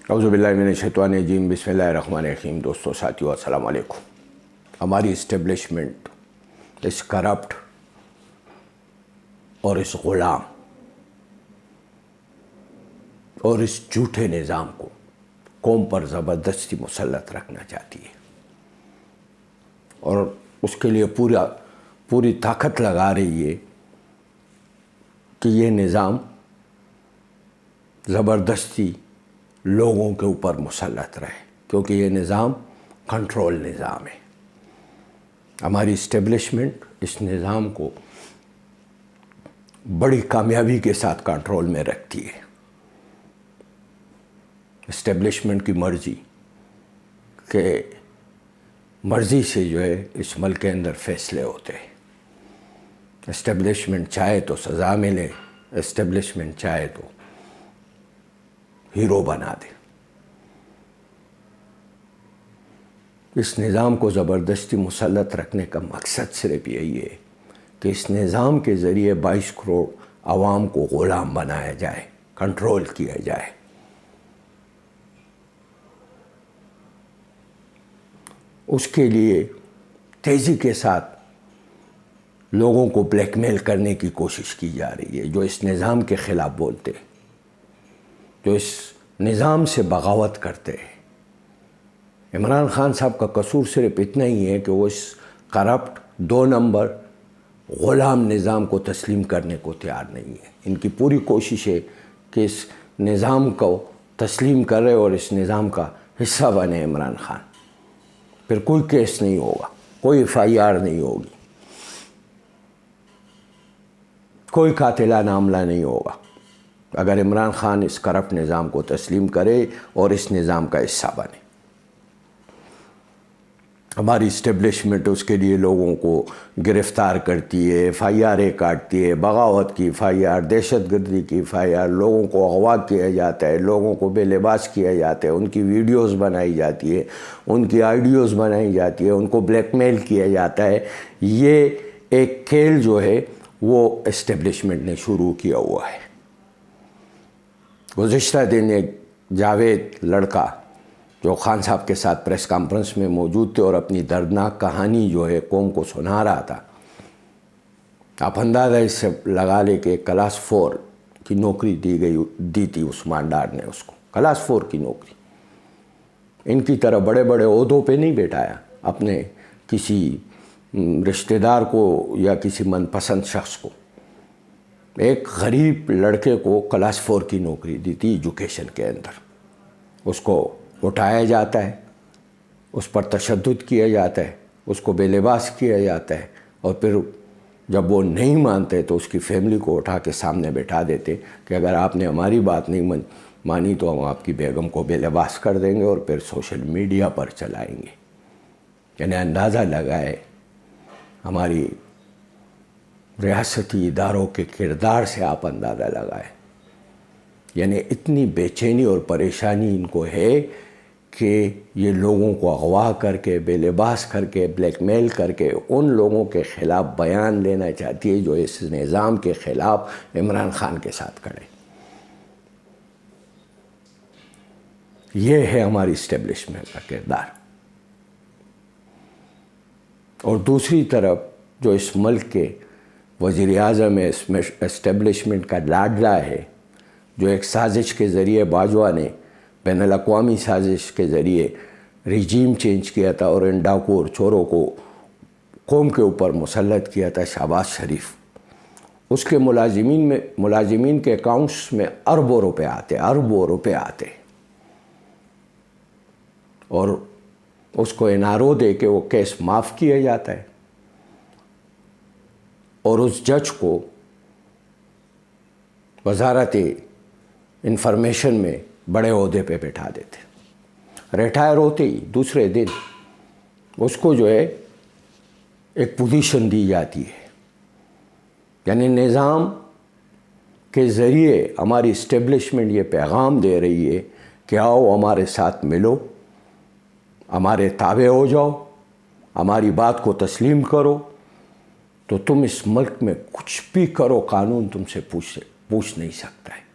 اعوذ باللہ من الشیطان الرجیم، بسم اللہ الرحمن الرحیم۔ دوستو، ساتھیو، السلام علیکم۔ ہماری اسٹیبلشمنٹ اس کرپٹ اور اس غلام اور اس جھوٹے نظام کو قوم پر زبردستی مسلط رکھنا چاہتی ہے اور اس کے لیے پوری طاقت لگا رہی ہے کہ یہ نظام زبردستی لوگوں کے اوپر مسلط رہے، کیونکہ یہ نظام کنٹرول نظام ہے۔ ہماری اسٹیبلشمنٹ اس نظام کو بڑی کامیابی کے ساتھ کنٹرول میں رکھتی ہے۔ اسٹیبلشمنٹ کی مرضی سے جو ہے اس ملک کے اندر فیصلے ہوتے ہیں۔ اسٹیبلشمنٹ چاہے تو سزا ملے، اسٹیبلشمنٹ چاہے تو ہیرو بنا دے۔ اس نظام کو زبردستی مسلط رکھنے کا مقصد صرف یہی ہے کہ اس نظام کے ذریعے 22 کروڑ عوام کو غلام بنایا جائے، کنٹرول کیا جائے۔ اس کے لیے تیزی کے ساتھ لوگوں کو بلیک میل کرنے کی کوشش کی جا رہی ہے، جو اس نظام کے خلاف بولتے ہیں، جو اس نظام سے بغاوت کرتے ہیں۔ عمران خان صاحب کا قصور صرف اتنا ہی ہے کہ وہ اس کرپٹ 2 نمبر غلام نظام کو تسلیم کرنے کو تیار نہیں ہے۔ ان کی پوری کوشش ہے کہ اس نظام کو تسلیم کرے اور اس نظام کا حصہ بنے عمران خان۔ پھر کوئی کیس نہیں ہوگا، کوئی FIR نہیں ہوگی، کوئی قاتلانہ حملہ نہیں ہوگا اگر عمران خان اس کرپٹ نظام کو تسلیم کرے اور اس نظام کا حصہ بنے۔ ہماری اسٹیبلشمنٹ اس کے لیے لوگوں کو گرفتار کرتی ہے، FIR کاٹتی ہے، بغاوت کی FIR، دہشت گردی کی FIR، لوگوں کو اغوا کیا جاتا ہے، لوگوں کو بے لباس کیا جاتا ہے، ان کی ویڈیوز بنائی جاتی ہے، ان کی آڈیوز بنائی جاتی ہے، ان کو بلیک میل کیا جاتا ہے۔ یہ ایک کھیل جو ہے وہ اسٹیبلشمنٹ نے شروع کیا ہوا ہے۔ گزشتہ دن ایک جاوید لڑکا جو خان صاحب کے ساتھ پریس کانفرنس میں موجود تھے اور اپنی دردناک کہانی جو ہے قوم کو سنا رہا تھا، آپ اندازہ اس سے لگا لے کہ کلاس 4 کی نوکری دی تھی عثمان ڈار نے اس کو، کلاس 4 کی نوکری۔ ان کی طرح بڑے بڑے عہدوں پہ نہیں بیٹھایا اپنے کسی رشتہ دار کو یا کسی من پسند شخص کو۔ ایک غریب لڑکے کو کلاس 4 کی نوکری دی تھی ایجوکیشن کے اندر۔ اس کو اٹھایا جاتا ہے، اس پر تشدد کیا جاتا ہے، اس کو بے لباس کیا جاتا ہے، اور پھر جب وہ نہیں مانتے تو اس کی فیملی کو اٹھا کے سامنے بٹھا دیتے کہ اگر آپ نے ہماری بات نہیں مانی تو ہم آپ کی بیگم کو بے لباس کر دیں گے اور پھر سوشل میڈیا پر چلائیں گے۔ یعنی اندازہ لگائے ہماری ریاستی اداروں کے کردار سے، آپ اندازہ لگائیں یعنی اتنی بے چینی اور پریشانی ان کو ہے کہ یہ لوگوں کو اغوا کر کے، بے لباس کر کے، بلیک میل کر کے ان لوگوں کے خلاف بیان لینا چاہتی ہے جو اس نظام کے خلاف عمران خان کے ساتھ کھڑے۔ یہ ہے ہماری اسٹیبلشمنٹ کا کردار۔ اور دوسری طرف جو اس ملک کے وزیر اعظم اسٹیبلشمنٹ کا لاڈلا ہے، جو ایک سازش کے ذریعے باجوہ نے بین الاقوامی سازش کے ذریعے ریجیم چینج کیا تھا اور ان ڈاکو اور چوروں کو قوم کے اوپر مسلط کیا تھا، شہباز شریف، اس کے ملازمین کے اکاؤنٹس میں اربوں روپے آتے اور اس کو NRO دے کے وہ کیس معاف کیا جاتا ہے اور اس جج کو وزارت انفارمیشن میں بڑے عہدے پہ بٹھا دیتے۔ ریٹائر ہوتے ہی دوسرے دن اس کو جو ہے ایک پوزیشن دی جاتی ہے۔ یعنی نظام کے ذریعے ہماری اسٹیبلشمنٹ یہ پیغام دے رہی ہے کہ آؤ ہمارے ساتھ ملو، ہمارے تابع ہو جاؤ، ہماری بات کو تسلیم کرو، تو تم اس ملک میں کچھ بھی کرو، قانون تم سے پوچھ نہیں سکتا ہے۔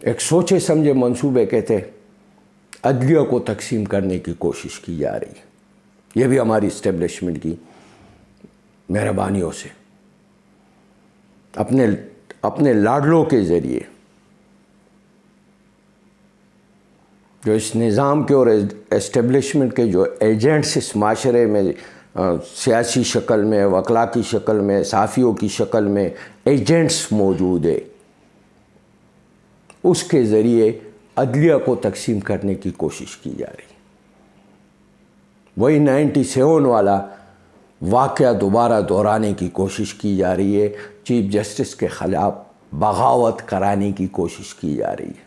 ایک سوچے سمجھے منصوبے کے تحت عدلیہ کو تقسیم کرنے کی کوشش کی جا رہی ہے. یہ بھی ہماری اسٹیبلشمنٹ کی مہربانیوں سے اپنے لاڈلوں کے ذریعے جو اس نظام کے اور اسٹیبلشمنٹ کے جو ایجنٹس اس معاشرے میں سیاسی شکل میں، وکلا کی شکل میں، صحافیوں کی شکل میں ایجنٹس موجود ہے، اس کے ذریعے عدلیہ کو تقسیم کرنے کی کوشش کی جا رہی ہے. وہی 97 والا واقعہ دوبارہ دہرانے کی کوشش کی جا رہی ہے. چیف جسٹس کے خلاف بغاوت کرانے کی کوشش کی جا رہی ہے،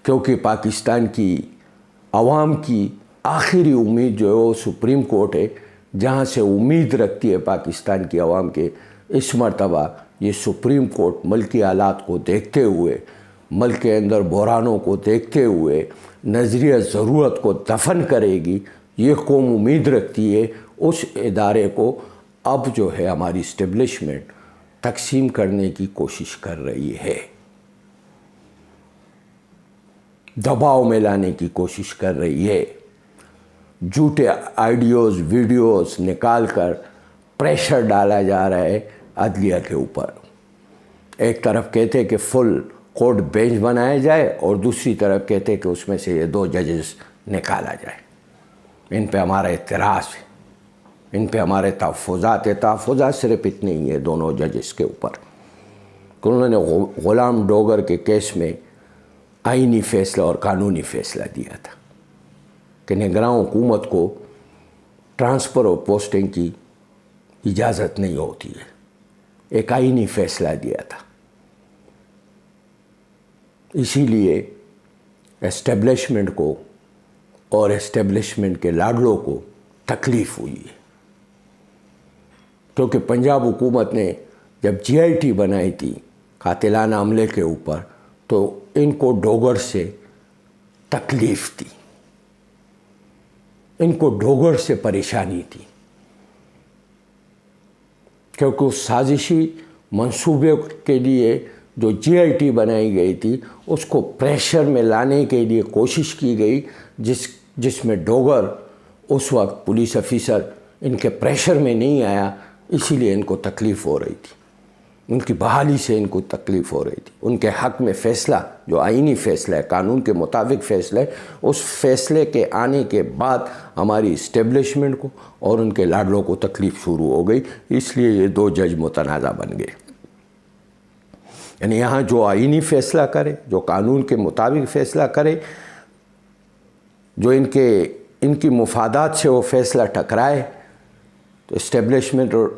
کیونکہ پاکستان کی عوام کی آخری امید جو ہے وہ سپریم کورٹ ہے. جہاں سے امید رکھتی ہے پاکستان کی عوام کے، اس مرتبہ یہ سپریم کورٹ ملکی حالات کو دیکھتے ہوئے، ملک کے اندر بحرانوں کو دیکھتے ہوئے نظریہ ضرورت کو دفن کرے گی. یہ قوم امید رکھتی ہے اس ادارے کو. اب جو ہے ہماری اسٹیبلشمنٹ تقسیم کرنے کی کوشش کر رہی ہے، دباؤ میں لانے کی کوشش کر رہی ہے. جھوٹے آئیڈیوز ویڈیوز نکال کر پریشر ڈالا جا رہا ہے عدلیہ کے اوپر. ایک طرف کہتے کہ فل کورٹ بینچ بنایا جائے اور دوسری طرف کہتے کہ اس میں سے یہ 2 ججز نکالا جائے. ان پہ ہمارا اعتراض ہے، ان پہ ہمارے تحفظات صرف اتنے ہی ہیں دونوں ججز کے اوپر کہ انہوں نے غلام ڈوگر کے کیس میں آئینی فیصلہ اور قانونی فیصلہ دیا تھا کہ نگراں حکومت کو ٹرانسفر اور پوسٹنگ کی اجازت نہیں ہوتی ہے. ایک آئینی فیصلہ دیا تھا. اسی لیے اسٹیبلشمنٹ کو اور اسٹیبلشمنٹ کے لاڈلوں کو تکلیف ہوئی ہے، کیونکہ پنجاب حکومت نے جب GIT بنائی تھی قاتلانہ حملے کے اوپر تو ان کو ڈوگر سے تکلیف تھی، ان کو ڈوگر سے پریشانی تھی، کیونکہ اس سازشی منصوبے کے لیے جو GIT بنائی گئی تھی اس کو پریشر میں لانے کے لیے کوشش کی گئی، جس میں ڈوگر اس وقت پولیس افیسر ان کے پریشر میں نہیں آیا. اسی لیے ان کو تکلیف ہو رہی تھی، ان کی بحالی سے ان کو تکلیف ہو رہی تھی. ان کے حق میں فیصلہ جو آئینی فیصلہ ہے، قانون کے مطابق فیصلہ ہے، اس فیصلے کے آنے کے بعد ہماری اسٹیبلشمنٹ کو اور ان کے لاڈلوں کو تکلیف شروع ہو گئی. اس لیے یہ 2 جج متنازع بن گئے. یعنی یہاں جو آئینی فیصلہ کرے، جو قانون کے مطابق فیصلہ کرے، جو ان کی مفادات سے وہ فیصلہ ٹکرائے، تو اسٹیبلشمنٹ اور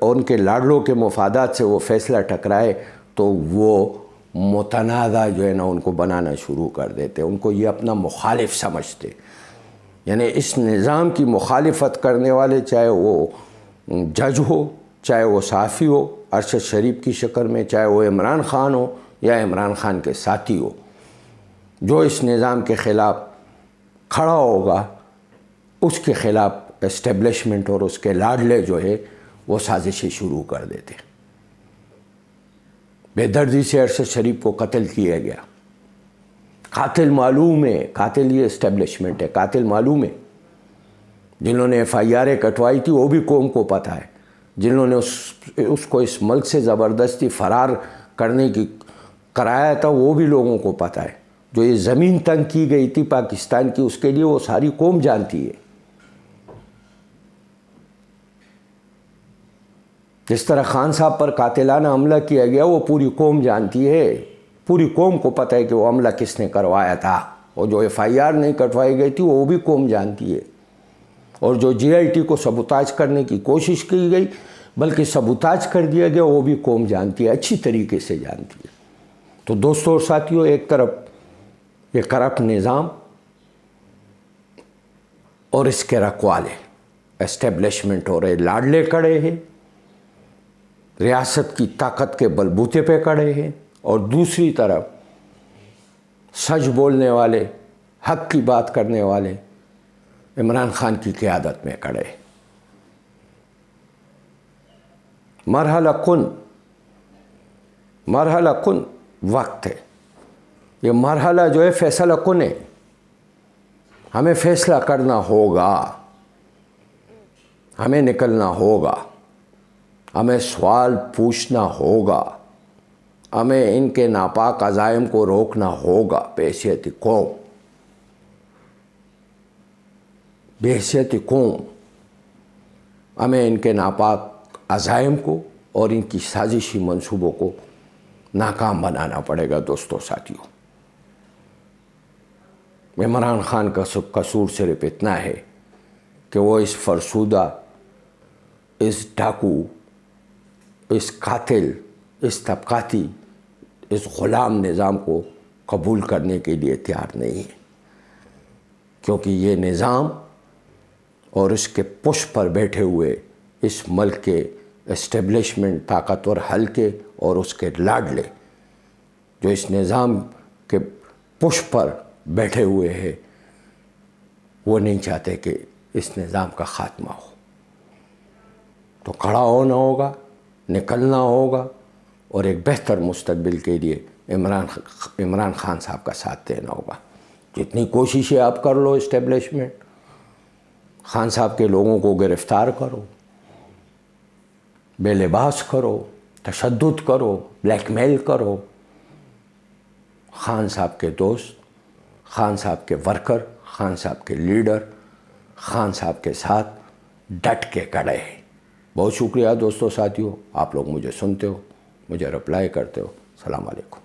ان کے لاڈلوں کے مفادات سے وہ فیصلہ ٹکرائے تو وہ متنازع جو ہے نا ان کو بنانا شروع کر دیتے. ان کو یہ اپنا مخالف سمجھتے. یعنی اس نظام کی مخالفت کرنے والے، چاہے وہ جج ہو، چاہے وہ صحافی ہو ارشد شریف کی شکل میں، چاہے وہ عمران خان ہو یا عمران خان کے ساتھی ہو، جو اس نظام کے خلاف کھڑا ہوگا اس کے خلاف اسٹیبلشمنٹ اور اس کے لاڈلے جو ہے وہ سازشیں شروع کر دیتے. بے دردی سے ارشد شریف کو قتل کیا گیا. قاتل معلوم ہے، قاتل یہ اسٹیبلشمنٹ ہے، قاتل معلوم ہے. جنہوں نے FIR کٹوائی تھی وہ بھی قوم کو پتہ ہے. جنہوں نے اس کو اس ملک سے زبردستی فرار کرنے کی کرایا تھا وہ بھی لوگوں کو پتہ ہے. جو یہ زمین تنگ کی گئی تھی پاکستان کی، اس کے لیے وہ ساری قوم جانتی ہے. جس طرح خان صاحب پر قاتلانہ حملہ کیا گیا وہ پوری قوم جانتی ہے. پوری قوم کو پتہ ہے کہ وہ حملہ کس نے کروایا تھا. اور جو FIR نہیں کٹوائی گئی تھی وہ بھی قوم جانتی ہے. اور جو GIT کو سبوتاج کرنے کی کوشش کی گئی بلکہ سبوتاج کر دیا گیا وہ بھی قوم جانتی ہے، اچھی طریقے سے جانتی ہے. تو دوستوں اور ساتھیوں، ایک طرف یہ کرپٹ نظام اور اس کے رکھوالے اسٹیبلشمنٹ اور لاڈلے کڑے ہیں، ریاست کی طاقت کے بلبوتے پہ کڑے ہیں، اور دوسری طرف سچ بولنے والے، حق کی بات کرنے والے عمران خان کی قیادت میں کڑے. مرحلہ کن مرحلہ کن وقت ہے، یہ مرحلہ جو ہے فیصلہ کن ہے، ہمیں فیصلہ کرنا ہوگا، ہمیں نکلنا ہوگا، ہمیں سوال پوچھنا ہوگا، ہمیں ان کے ناپاک عزائم کو روکنا ہوگا بحیثیت قوم، بحیثیت قوم ہمیں ان کے ناپاک عزائم کو اور ان کی سازشی منصوبوں کو ناکام بنانا پڑے گا۔ دوستو ساتھیوں، عمران خان کا قصور صرف اتنا ہے کہ وہ اس فرسودہ، اس ڈاکو، اس قاتل، اس طبقاتی، اس غلام نظام کو قبول کرنے کے لیے تیار نہیں ہے، کیونکہ یہ نظام اور اس کے پش پر بیٹھے ہوئے اس ملک کے اسٹیبلشمنٹ طاقتور حلقے اور اس کے لاڈلے جو اس نظام کے پش پر بیٹھے ہوئے ہیں، وہ نہیں چاہتے کہ اس نظام کا خاتمہ ہو۔ تو کھڑا ہونا ہوگا، نکلنا ہوگا اور ایک بہتر مستقبل کے لیے عمران خان صاحب کا ساتھ دینا ہوگا۔ جتنی کوششیں آپ کر لو، اسٹیبلشمنٹ خان صاحب کے لوگوں کو گرفتار کرو، بے لباس کرو، تشدد کرو، بلیک میل کرو، خان صاحب کے دوست، خان صاحب کے ورکر، خان صاحب کے لیڈر خان صاحب کے ساتھ ڈٹ کے کھڑے ہیں۔ بہت شکریہ دوستو ساتھیوں، آپ لوگ مجھے سنتے ہو، مجھے رپلائی کرتے ہو۔ السلام علیکم۔